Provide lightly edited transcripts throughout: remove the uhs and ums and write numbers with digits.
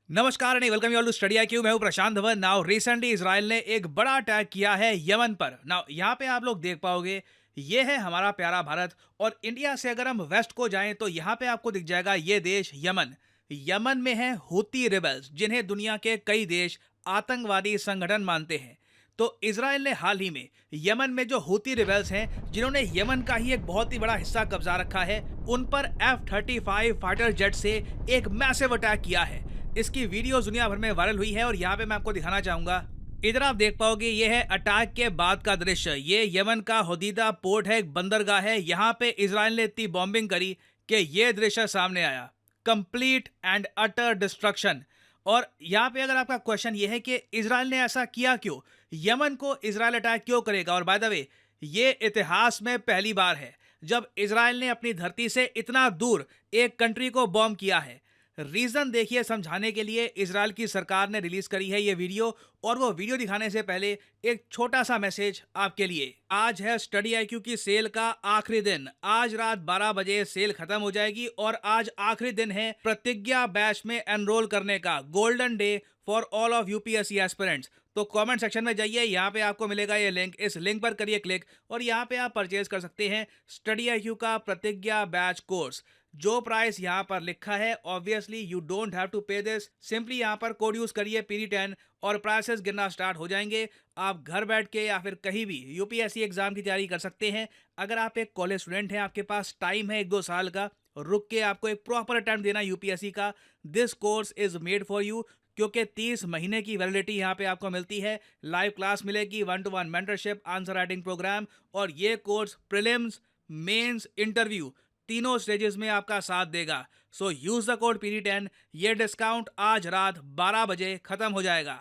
नमस्कार and welcome you all to study IQ. मैं हूं Prashant Dhawan. Now recently Israel ने एक बड़ा अटैक किया है यमन पर। नाउ यहाँ पे आप लोग देख पाओगे, ये है हमारा प्यारा भारत। और इंडिया से अगर हम वेस्ट को जाएं तो यहाँ पे आपको दिख जाएगा ये देश यमन। यमन में है हूती रिबेल्स, जिन्हें दुनिया के कई देश आतंकवादी संगठन मानते हैं। तो इजराइल ने हाल ही में यमन में जो हूती रिबेल्स हैं, जिन्होंने यमन का ही एक बहुत ही बड़ा हिस्सा कब्जा रखा है, उन पर F-35 फाइटर जेट से एक मैसिव अटैक किया है। इसकी वीडियो दुनिया भर में वायरल हुई है और यहाँ पे मैं आपको दिखाना चाहूंगा। इधर आप देख पाओगे, ये है अटैक के बाद का दृश्य। ये यमन का होदीदा पोर्ट है, एक बंदरगाह है। यहाँ पे इजराइल ने इतनी बॉम्बिंग करी कि ये दृश्य सामने आया। Complete and utter destruction. और यहाँ पे अगर आपका क्वेश्चन ये है कि इजराइल ने ऐसा किया क्यों, यमन को इजराइल अटैक क्यों करेगा, और बाय द वे ये इतिहास में पहली बार है जब इजराइल ने अपनी धरती से इतना दूर एक कंट्री को बॉम्ब किया है। रीजन देखिए समझाने के लिए इजराइल की सरकार ने रिलीज करी है ये वीडियो। और वो वीडियो दिखाने से पहले एक छोटा सा मैसेज आपके लिए। आज है स्टडी आईक्यू की सेल का आखिरी दिन। आज रात 12 बजे सेल खत्म हो जाएगी और आज आखिरी दिन है प्रतिज्ञा बैच में एनरोल करने का। Golden day for all of UPSC aspirants. तो कमेंट सेक्शन में जाइए, यहाँ पे आपको मिलेगा ये लिंक। इस लिंक पर करिए क्लिक और यहाँ पे आप परचेज कर सकते हैं स्टडी आईक्यू का प्रतिज्ञा बैच कोर्स। जो प्राइस यहाँ पर लिखा है, obviously you don't have to pay this. Simply यहाँ पर कोड यूज करिए PD10 और प्राइसेस गिरना स्टार्ट हो जाएंगे। आप घर बैठ के या फिर कहीं भी यूपीएससी एग्जाम की तैयारी कर सकते हैं। अगर आप एक कॉलेज स्टूडेंट हैं, आपके पास टाइम है 1-2 साल का, रुक के आपको एक प्रॉपर अटेम्प्ट देना यूपीएससी का, this course is made for you. क्योंकि 30 महीने की वैलिडिटी यहाँ पे आपको मिलती है। लाइव क्लास मिलेगी, 1-to-1 mentorship, answer writing program. और ये कोर्स प्रीलिम्स, मेंस, इंटरव्यू तीनों स्टेजेस में आपका साथ देगा। So use the code PD10। ये डिस्काउंट आज रात 12 बजे खत्म हो जाएगा।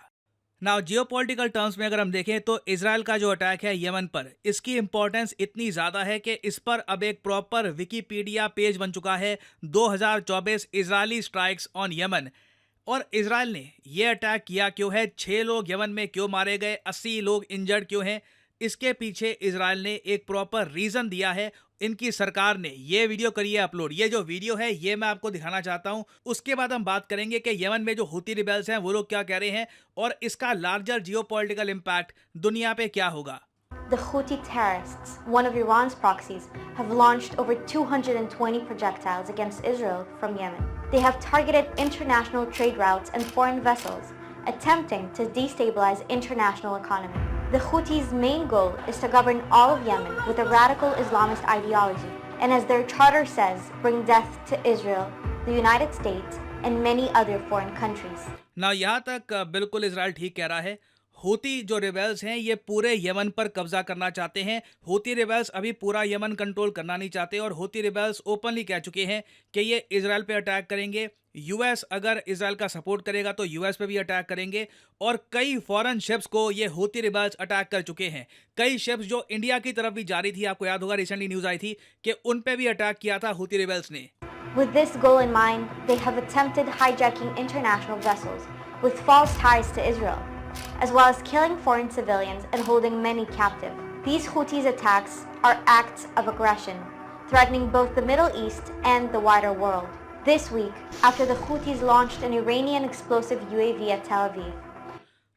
नाउ जियोपॉलिटिकल टर्म्स में अगर हम देखें तो इजराइल का जो अटैक है यमन पर, इसकी इंपॉर्टेंस इतनी ज़्यादा है कि इस पर अब एक प्रॉपर विकीपीडिया पेज बन चुका है। 2024 इजरायली स्ट्राइक्स ऑन यमन। और इजराइल ने यह अटैक किया क्यों है, 6 लोग यमन में क्यों मारे गए, 80 लोग इंजर्ड क्यों हैं, इसके पीछे इजराइल ने एक प्रॉपर रीजन दिया है। इनकी सरकार ने ये वीडियो करी है अपलोड। ये जो वीडियो है ये मैं आपको दिखाना चाहता हूं। उसके बाद हम बात करेंगे कि यमन में जो हूती रिबेल्स हैं वो लोग क्या कह रहे हैं और इसका लार्जर जियोपॉलिटिकल इम्पैक्ट दुनिया पे क्या होगा। The Houthi terrorists, one of Iran's proxies, have launched over 220 projectiles against Israel from Yemen. They have targeted international trade routes and foreign vessels, attempting to destabilize international economy. The Houthis' main goal is to govern all of Yemen with a radical Islamist ideology, and as their charter says, bring death to Israel, the United States, and many other foreign countries. ना यहाँ तक बिल्कुल Israel ठीक कह रहा है। Houthi जो rebels हैं ये पूरे यमन पर कब्जा करना चाहते हैं। हूती रिबेल्स अभी पूरा यमन कंट्रोल करना नहीं चाहते और हूती रिबेल्स ओपनली कह चुके हैं कि ये इजराइल पे अटैक करेंगे। यूएस अगर इजराइल का सपोर्ट करेगा तो यूएस पे भी अटैक करेंगे। और कई फॉरेन शिप्स को ये हूती रिबेल्स अटैक कर चुके हैं। कई शिप्स जो इंडिया की तरफ भी जा रही थी, आपको याद होगा रिसेंटली न्यूज आई थी कि उन पे भी अटैक किया था हूती रिबेल्स ने। With this goal in mind, they have attempted hijacking international vessels with false ties to Israel, as well as killing foreign civilians and holding many captive. These Houthis' attacks are acts of aggression, threatening both the Middle East and the wider world. This week, after the Houthis launched an Iranian explosive UAV at Tel Aviv.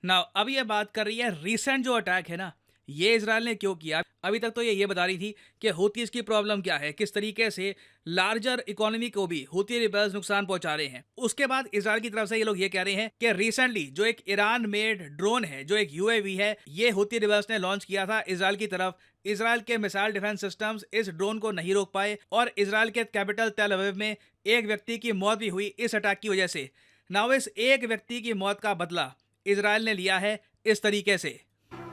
Now अब ये बात कर रही है recent जो attack है ना, ये इजराइल ने क्यों किया। अभी तक तो ये बता रही थी कि हूतीज की प्रॉब्लम क्या है, किस तरीके से लार्जर इकोनॉमी को भी हूती रिबेल्स नुकसान पहुंचा रहे हैं। उसके बाद इजराइल की तरफ से ये लोग ये कह रहे हैं कि रिसेंटली जो एक ईरान मेड ड्रोन है, जो एक यूएवी है, ये हूती रिबेल्स ने लॉन्च किया था इजराइल की तरफ। इजराइल के मिसाइल डिफेंस सिस्टम्स इस ड्रोन को नहीं रोक पाए और इजराइल के कैपिटल तेल अवीव में एक व्यक्ति की मौत भी हुई इस अटैक की वजह से। नाउ इस एक व्यक्ति की मौत का बदला इजराइल ने लिया है इस तरीके से।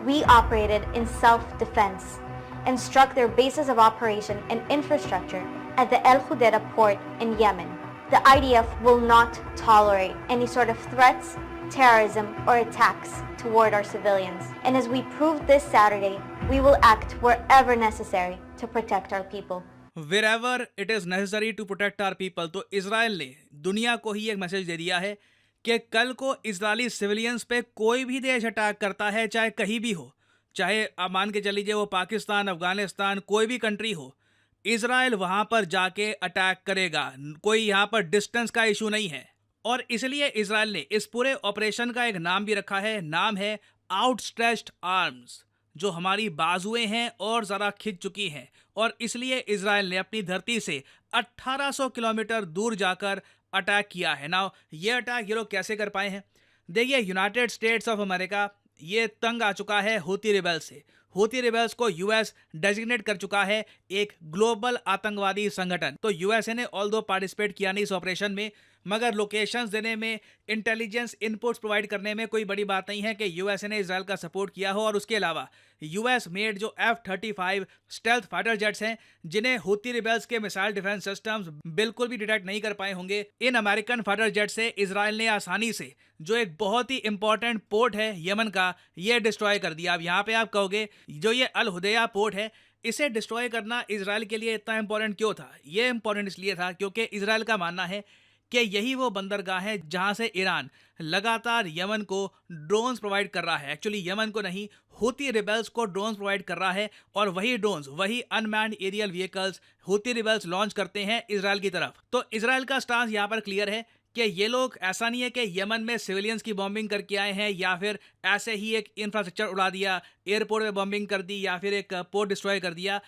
We operated in self-defense and struck their bases of operation and infrastructure at the El Hudaydah port in Yemen. The IDF will not tolerate any sort of threats, terrorism, or attacks toward our civilians. And as we proved this Saturday, we will act wherever necessary to protect our people. Wherever it is necessary to protect our people। तो Israel ने दुनिया को ही एक message दे दिया है कि कल को इजरायली सिविलियंस पे कोई भी देश अटैक करता है, चाहे कहीं भी हो, चाहे आप मान के चलीजिए वो पाकिस्तान, अफगानिस्तान, कोई भी कंट्री हो, इजराइल वहां पर जाके अटैक करेगा। कोई यहाँ पर डिस्टेंस का इशू नहीं है। और इसलिए इजराइल ने इस पूरे ऑपरेशन का एक नाम भी रखा है, नाम है आउटस्ट्रेच्ड आर्म्स, जो हमारी बाजुएं हैं और ज़रा खिंच चुकी हैं। और इसलिए इजराइल ने अपनी धरती से 1800 किलोमीटर दूर जाकर अटैक किया है। नाउ ये अटैक ये लोग कैसे कर पाए हैं? देखिए, यूनाइटेड स्टेट्स ऑफ अमेरिका ये तंग आ चुका है हूती रिबेल्स से। हूती रिबेल्स को यूएस डेजिग्नेट कर चुका है एक ग्लोबल आतंकवादी संगठन। तो यूएसए ने ऑल दो पार्टिसिपेट किया नहीं इस ऑपरेशन में, मगर लोकेशंस देने में, इंटेलिजेंस इनपुट्स प्रोवाइड करने में कोई बड़ी बात नहीं है कि यूएसए ने इजराइल का सपोर्ट किया हो। और उसके अलावा यूएस मेड जो F-35 स्टेल्थ फाइटर जेट्स हैं, जिन्हें हूती रिबेल्स के मिसाइल डिफेंस सिस्टम्स बिल्कुल भी डिटेक्ट नहीं कर पाए होंगे, इन अमेरिकन फाइटर जेट से इजराइल ने आसानी से जो एक बहुत ही इंपॉर्टेंट पोर्ट है यमन का, ये डिस्ट्रॉय कर दिया। अब यहाँ पे आप कहोगे जो ये अल हुदैया पोर्ट है, इसे डिस्ट्रॉय करना इजराइल के लिए इतना इंपॉर्टेंट क्यों था? ये इंपॉर्टेंट इसलिए था क्योंकि इजराइल का मानना है कि यही वो बंदरगाह है जहां से ईरान लगातार यमन को ड्रोन्स प्रोवाइड कर रहा है। एक्चुअली यमन को नहीं, हूती रिबेल्स को ड्रोन्स प्रोवाइड कर रहा है, और वही ड्रोन्स, वही unmanned aerial vehicles Houthi rebels launch करते हैं इजराइल की तरफ। तो इजराइल का स्टांस यहाँ पर क्लियर है कि ये लोग, ऐसा नहीं है कि यमन में सिविलियंस की बॉम्बिंग करके आए हैं या फिर ऐसे ही एक इंफ्रास्ट्रक्चर उड़ा दिया, एयरपोर्ट में बॉम्बिंग कर दी या फिर एक पोर्ट डिस्ट्रॉय कर दिया।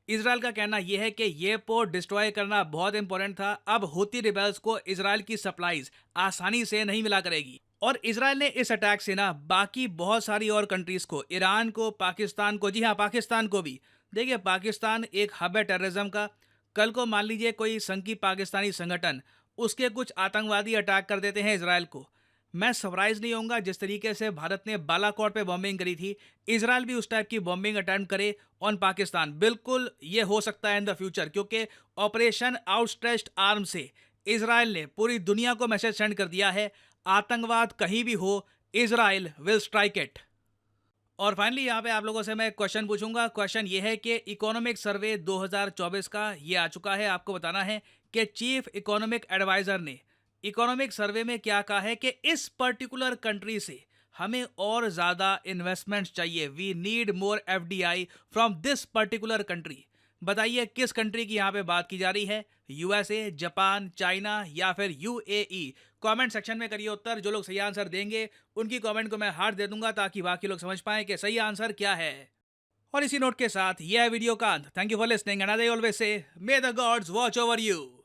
इजराइल का कहना यह है कि ये पोर्ट डिस्ट्रॉय करना बहुत इंपॉर्टेंट था। अब हूती रिबेल्स को इजराइल की सप्लाईज आसानी से नहीं मिला करेगी। और इजराइल ने इस अटैक से ना बाकी बहुत सारी और कंट्रीज को, ईरान को, पाकिस्तान को, जी हाँ पाकिस्तान को भी, देखिए पाकिस्तान एक हब है टेररिज्म का। कल को मान लीजिए कोई संघी पाकिस्तानी संगठन, उसके कुछ आतंकवादी अटैक कर देते हैं इजराइल को, मैं सरप्राइज नहीं होऊंगा। जिस तरीके से भारत ने बालाकोट पे बॉम्बिंग करी थी, इजराइल भी उस टाइप की बॉम्बिंग अटेम्प्ट करे ऑन पाकिस्तान। बिल्कुल ये हो सकता है इन द फ्यूचर, क्योंकि ऑपरेशन आउटस्ट्रेच्ड आर्म से इजराइल ने पूरी दुनिया को मैसेज सेंड कर दिया है, आतंकवाद कहीं भी हो, इजराइल विल स्ट्राइक इट। और फाइनली यहाँ पे आप लोगों से मैं एक क्वेश्चन पूछूंगा। क्वेश्चन ये है कि इकोनॉमिक सर्वे 2024 का ये आ चुका है। आपको बताना है कि चीफ इकोनॉमिक एडवाइजर ने इकोनॉमिक सर्वे में क्या कहा है कि इस पर्टिकुलर कंट्री से हमें और ज़्यादा इन्वेस्टमेंट्स चाहिए। We need more FDI from this particular country. बताइए किस कंट्री की यहाँ पे बात की जा रही है? USA, जापान, चाइना या फिर UAE? कमेंट सेक्शन में करिए उत्तर। जो लोग सही आंसर देंगे उनकी कमेंट को मैं हार्ट दे दूंगा, ताकि बाकी लोग समझ पाएं कि सही आंसर क्या है। और इसी नोट के साथ यह वीडियो का अंत। Thank you for listening and as I always say, may the gods watch over you.